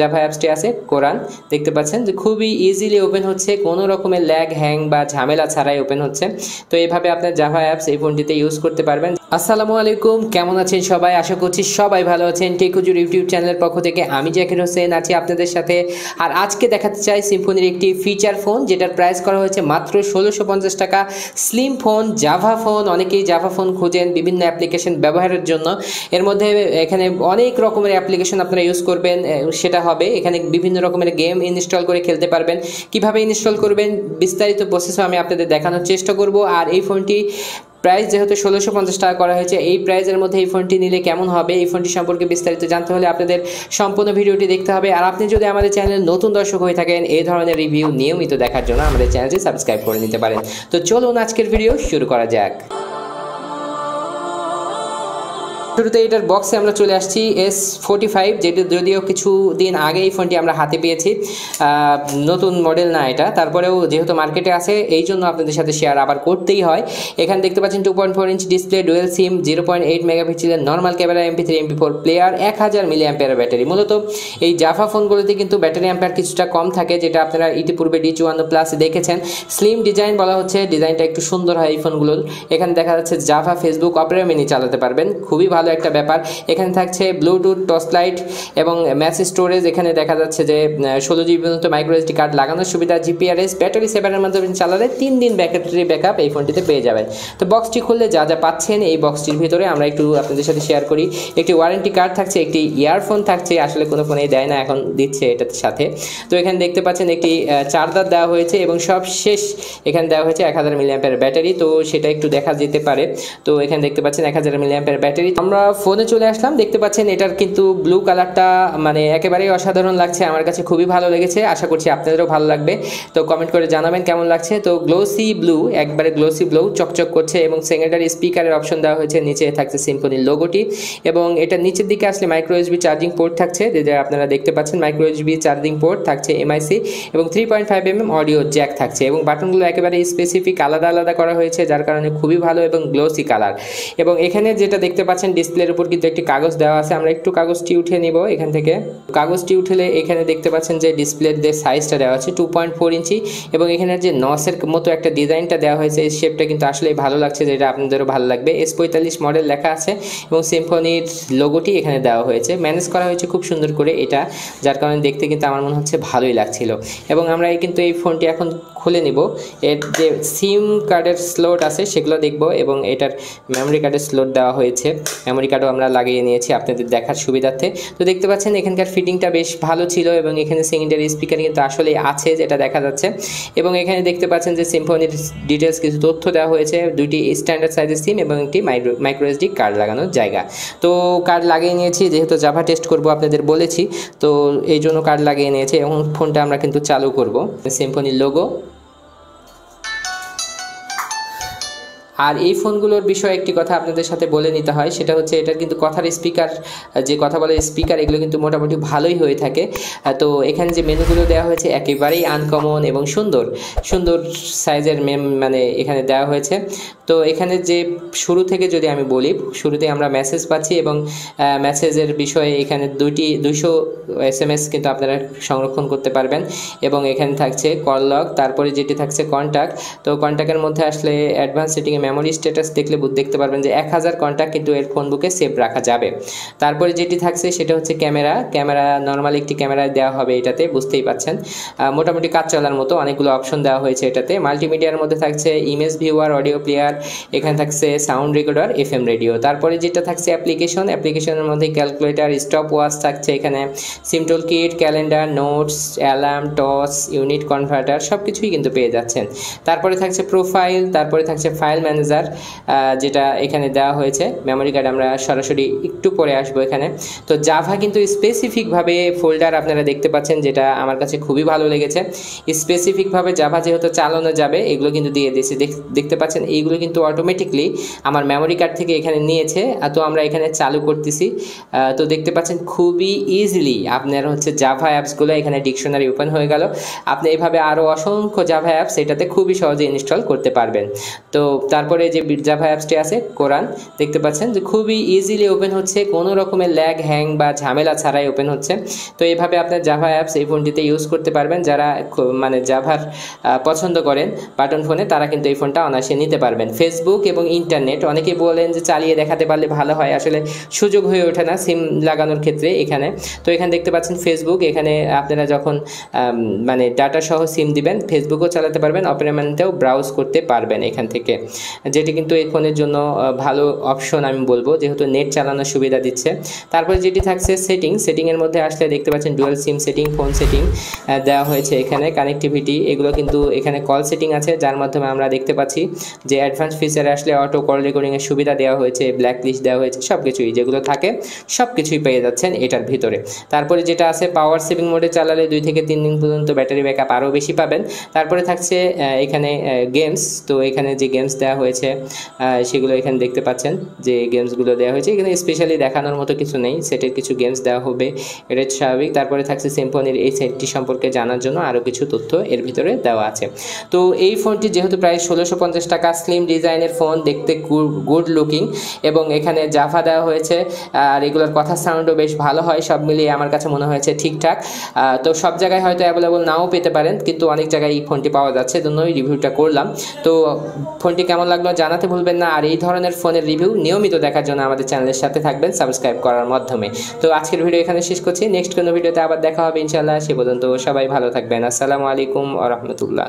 Java অ্যাপসটি আছে কোরআন, দেখতে পাচ্ছেন যে খুবই ইজিলি ওপেন হচ্ছে, কোনো রকমের ল্যাগ হ্যাং বা ঝামেলা ছাড়াই ওপেন হচ্ছে। তো এইভাবে আপনার জাভা অ্যাপস এই ফোনটিতে ইউজ করতে পারবেন। আসসালামু আলাইকুম, কেমন আছেন সবাই? আশা করছি সবাই ভালো আছেন। টেক হুজুর ইউটিউব চ্যানেলের পক্ষ থেকে আমি জাকির হোসেন আছি আপনাদের সাথে। আর আজকে দেখাতে চাই সিম্ফনির একটি ফিচার ফোন, যেটার প্রাইস করা হয়েছে মাত্র 1650 টাকা। স্লিম ফোন, জাভা ফোন, অনেকেই জাভা ফোন খুঁজেন বিভিন্ন অ্যাপ্লিকেশন ব্যবহারের জন্য। এর মধ্যে এখানে অনেক রকমের অ্যাপ্লিকেশন আপনারা ইউজ করবেন, সেটা হবে এখানে বিভিন্ন রকমের গেম ইনস্টল করে খেলতে পারবেন। কিভাবে ইনস্টল করবেন বিস্তারিত প্রসেসও আমি আপনাদের দেখানোর চেষ্টা করব। আর এই ফোনটি প্রাইস যেহেতু 1650 টাকা করা হয়েছে, এই প্রাইসের মধ্যে এই ফোনটি নিলে কেমন হবে, এই ফোনটি সম্পর্কে বিস্তারিত জানতে হলে আপনাদের সম্পূর্ণ ভিডিওটি দেখতে হবে। আর আপনি যদি আমাদের চ্যানেলে নতুন দর্শক হয়ে থাকেন, এই ধরনের রিভিউ নিয়মিত দেখার জন্য আমাদের চ্যানেলটি সাবস্ক্রাইব করে নিতে পারেন। তো চলুন আজকের ভিডিও শুরু করা যাক। শুরুতে এটার বক্সে আমরা চলে আসছি S45, যেটি যদিও কিছু দিন আগে এই ফোনটি আমরা হাতে পেয়েছি, নতুন মডেল না এটা, তারপরেও যেহেতু মার্কেটে আছে এই জন্য আপনাদের সাথে শেয়ার আবার করতেই হয়। এখানে দেখতে পাচ্ছেন 2.4 ইঞ্চ ডিসপ্লে, ডুয়েল সিম, 0.8 মেগাপিক্সেলের normal camera, MP3 MP4 player, 1000 mAh battery. মূলত এই জাভা ফোনগুলোতে কিন্তু ব্যাটারি অ্যাম্পার কিছুটা কম থাকে, যেটা আপনারা ইতিপূর্বে D54 দেখেছেন। স্লিম ডিজাইন বলা হচ্ছে, ডিজাইনটা একটু সুন্দর হয় এই ফোনগুলোর। এখানে দেখা যাচ্ছে জাভা, ফেসবুক, অপেরা মিনি চালাতে পারবেন, খুবই ভালো একটা ব্যাপার। এখানে থাকছে ব্লুটুথ, টর্চলাইট এবং ম্যাচ স্টোরেজ। এখানে দেখা যাচ্ছে যে 16 GB পর্যন্ত মাইক্রো SD কার্ড লাগানোর সুবিধা, জিপিআরএস, ব্যাটারি সেভারের মাধ্যমে চালালে 3 দিন ব্যাটারি ব্যাকআপ এই ফোনটিতে পেয়ে যাবেন। তো বক্সটি খুললে যা যা পাচ্ছেন এই বক্সটির ভিতরে আমরা একটু আপনাদের সাথে শেয়ার করি। একটি ওয়ারেন্টি কার্ড থাকছে, একটি ইয়ারফোন থাকছে, আসলে কোনো ফোনেই দেয় না, এখন দিচ্ছে এটার সাথে। তো এখানে দেখতে পাচ্ছেন একটি চার্জার দেওয়া হয়েছে এবং সব শেষ এখানে দেওয়া হয়েছে 1000 mAh ব্যাটারি, তো সেটা একটু দেখা যেতে পারে। তো এখানে দেখতে পাচ্ছেন 1000 mAh ব্যাটারি। আমরা ফোনে চলে আসলাম, দেখতে পাচ্ছেন এটার কিন্তু ব্লু কালারটা মানে একেবারেই অসাধারণ লাগছে, আমার কাছে খুবই ভালো লেগেছে, আশা করছি আপনাদেরও ভালো লাগবে। তো কমেন্ট করে জানাবেন কেমন লাগছে। তো গ্লোসি ব্লু, একবারে গ্লোসি ব্লু, চকচক করছে এবং সেকেন্ডারি স্পিকারের অপশন দেওয়া হয়েছে। নিচে থাকছে সিম্ফনির লোগোটি এবং এটা নিচের দিকে আসলে মাইক্রো এসবি চার্জিং পোর্ট থাকছে, যেটা আপনারা দেখতে পাচ্ছেন মাইক্রো এসবি চার্জিং পোর্ট থাকছে, MIC এবং 3.5mm অডিও জ্যাক থাকছে এবং বাটনগুলো একেবারে স্পেসিফিক আলাদা আলাদা করা হয়েছে, যার কারণে খুবই ভালো এবং গ্লোসি কালার। এবং এখানে যেটা দেখতে পাচ্ছেন ডিসপ্লের উপর কিন্তু একটি কাগজ দেওয়া আছে, আমরা একটু কাগজটি উঠে নিব এখান থেকে। কাগজটি উঠলে এখানে দেখতে পাচ্ছেন যে ডিসপ্লের যে সাইজটা দেওয়া আছে 2.4 ইঞ্চি এবং এখানে যে নসের মতো একটা ডিজাইনটা দেওয়া হয়েছে, এই শেপটা কিন্তু আসলেই ভালো লাগছে, যেটা আপনাদেরও ভালো লাগবে। S45 মডেল লেখা আছে এবং সিম্ফনির লোগোটি এখানে দেওয়া হয়েছে, ম্যানেজ করা হয়েছে খুব সুন্দর করে এটা, যার কারণে দেখতে কিন্তু আমার মনে হচ্ছে ভালোই লাগছিল। এবং আমরা কিন্তু এই ফোনটি এখন খুলে নিব, এর যে সিম কার্ডের স্লট আছে সেগুলো দেখব এবং এটার মেমোরি কার্ডের স্লট দেওয়া হয়েছে, মেমোরি কার্ডও আমরা লাগিয়ে নিয়েছি আপনাদের দেখার সুবিধার্থে। তো দেখতে পাচ্ছেন এখানকার ফিটিংটা বেশ ভালো ছিল এবং এখানে সেকেন্ডারি স্পিকার কিন্তু আসলে আছে, যেটা দেখা যাচ্ছে। এবং এখানে দেখতে পাচ্ছেন যে সিম্ফনির ডিটেলস কিছু তথ্য দেওয়া হয়েছে, দুইটি স্ট্যান্ডার্ড সাইজের সিম এবং একটি মাইক্রো SD কার্ড লাগানোর জায়গা। তো কার্ড লাগিয়ে নিয়েছি, যেহেতু জাভা টেস্ট করব আপনাদের বলেছি, তো এই জন্য কার্ড লাগিয়ে নিয়েছি এবং ফোনটা আমরা কিন্তু চালু করব। সিম্ফনির লোগো। আর এই ফোনগুলোর বিষয়ে একটি কথা আপনাদের সাথে বলে নিতে হয়, সেটা হচ্ছে এটার কিন্তু কথার স্পিকার, যে কথা বলে স্পিকার, এগুলো কিন্তু মোটামুটি ভালোই হয়ে থাকে। তো এখানে যে মেনুগুলো দেওয়া হয়েছে একেবারেই আনকমন এবং সুন্দর সুন্দর সাইজের মানে এখানে দেওয়া হয়েছে। তো এখানে যে শুরু থেকে যদি আমি বলি, শুরুতে আমরা মেসেজ পাচ্ছি এবং মেসেজের বিষয়ে এখানে 200 SMS কিন্তু আপনারা সংরক্ষণ করতে পারবেন এবং এখানে থাকছে কল লগ, তারপরে যেটি থাকছে কন্ট্যাক্ট। তো কন্ট্যাক্টের মধ্যে আসলে অ্যাডভান্স সেটিংয়ে মেমোরি স্ট্যাটাস দেখতে পারবেন যে 1000 কন্ট্যাক্ট কিন্তু এর ফোন বুকে সেভ রাখা যাবে। তারপরে যেটি থাকছে সেটা হচ্ছে ক্যামেরা নর্মাল একটি ক্যামেরা দেওয়া হবে এটাতে, বুঝতেই পাচ্ছেন মোটামুটি কাজ চলার মতো অনেকগুলো অপশন দেওয়া হয়েছে এটাতে। মাল্টিমিডিয়ার মধ্যে থাকছে ইমেজ ভিউয়ার, অডিও প্লেয়ার, এখানে থাকছে সাউন্ড রেকর্ডার, FM রেডিও। তারপরে যেটা থাকছে অ্যাপ্লিকেশনের মধ্যে ক্যালকুলেটার, স্টপ ওয়াচ থাকছে, এখানে SIM toolkit, calendar, notes, alarm, টস, ইউনিট কনভার্টার সব কিছুই কিন্তু পেয়ে যাচ্ছেন। তারপরে থাকছে প্রোফাইল, তারপরে থাকছে ফাইল ম্যানেজার, যেটা এখানে দেওয়া হয়েছে। মেমোরি কার্ড আমরা সরাসরি একটু পরে আসবো এখানে। তো জাভা কিন্তু স্পেসিফিকভাবে ফোল্ডার আপনারা দেখতে পাচ্ছেন, যেটা আমার কাছে খুবই ভালো লেগেছে। স্পেসিফিকভাবে জাভা যেহেতু চালানো যাবে এগুলো কিন্তু দিয়ে দিয়েছে, দেখতে পাচ্ছেন এইগুলো কিন্তু অটোমেটিকলি আমার মেমোরি কার্ড থেকে এখানে নিয়েছে। তো আমরা এখানে চালু করতেছি, তো দেখতে পাচ্ছেন খুবই ইজিলি আপনার হচ্ছে জাভা অ্যাপসগুলো এখানে ডিকশনারি ওপেন হয়ে গেল। আপনি এইভাবে আরও অসংখ্য জাভা অ্যাপস এটাতে খুবই সহজে ইনস্টল করতে পারবেন। তো তারপর তারপরে যে জাভা অ্যাপসটি আছে কোরআন, দেখতে পাচ্ছেন যে খুবই ইজিলি ওপেন হচ্ছে, কোনো রকমের ল্যাগ হ্যাং বা ঝামেলা ছাড়াই ওপেন হচ্ছে। তো এইভাবে আপনার জাভা অ্যাপস এই ফোনটিতে ইউজ করতে পারবেন। যারা মানে জাভার পছন্দ করেন বাটন ফোনে, তারা কিন্তু এই ফোনটা অনায়াসে নিতে পারবেন। ফেসবুক এবং ইন্টারনেট অনেকেই বলেন যে চালিয়ে দেখাতে পারলে ভালো হয়, আসলে সুযোগ হয়ে ওঠে না সিম লাগানোর ক্ষেত্রে এখানে। তো এখানে দেখতে পাচ্ছেন ফেসবুক, এখানে আপনারা যখন মানে ডাটা সহ সিম দিবেন ফেসবুকও চালাতে পারবেন, অপেরামেন্টেও ব্রাউজ করতে পারবেন এখান থেকে, যেটি কিন্তু এই ফোনের জন্য ভালো অপশন আমি বলবো, যেহেতু নেট চালানোর সুবিধা দিচ্ছে। তারপরে যেটি থাকছে সেটিংয়ের মধ্যে আসলে দেখতে পাচ্ছেন dual SIM setting, phone setting দেওয়া হয়েছে এখানে, কানেক্টিভিটি এগুলো কিন্তু এখানে কল সেটিং আছে, যার মাধ্যমে আমরা দেখতে পাচ্ছি যে অ্যাডভান্স ফিচারে আসলে অটো কল রেকর্ডিংয়ের সুবিধা দেওয়া হয়েছে, ব্ল্যাক লিস্ট দেওয়া হয়েছে, সব কিছুই যেগুলো থাকে সব কিছুই পেয়ে যাচ্ছেন এটার ভিতরে। তারপরে যেটা আছে পাওয়ার সেভিং মোডে চালালে 2 থেকে 3 দিন পর্যন্ত ব্যাটারি ব্যাকআপ আরও বেশি পাবেন। তারপরে থাকছে এখানে গেমস, তো এখানে যে গেমস দেওয়া হয়েছে সেগুলো এখানে দেখতে পাচ্ছেন যে গেমসগুলো দেওয়া হয়েছে, এখানে স্পেশালি দেখানোর মতো কিছু নেই, সেটের কিছু গেমস দেওয়া হবে, এটা স্বাভাবিক। তারপরে থাকছে সিম্ফনির এই সেটটি সম্পর্কে জানার জন্য আরও কিছু তথ্য এর ভিতরে দেওয়া আছে। তো এই ফোনটি যেহেতু প্রায় 1650 টাকা, স্লিম ডিজাইনের ফোন, দেখতে গুড লুকিং, এবং এখানে জাভা দেওয়া হয়েছে, আর এগুলোর কথা সাউন্ডও বেশ ভালো হয়, সব মিলিয়ে আমার কাছে মনে হয়েছে ঠিকঠাক। তো সব জায়গায় হয়তো অ্যাভেলেবল নাও পেতে পারেন, কিন্তু অনেক জায়গায় এই ফোনটি পাওয়া যাচ্ছে, জন্যই রিভিউটা করলাম। তো ফোনটি কেমন লাগলো জানাতে ভুলবেন না, আর এই ধরনের ফোনের রিভিউ নিয়মিত দেখার জন্য আমাদের চ্যানেলের সাথে থাকবেন সাবস্ক্রাইব করার মাধ্যমে। তো আজকের ভিডিও এখানে শেষ করছি, নেক্সট কোনো ভিডিওতে আবার দেখা হবে ইনশাআল্লাহ। সে পর্যন্ত সবাই ভালো থাকবেন। আসসালামু আলাইকুম ওয়া রাহমাতুল্লাহ।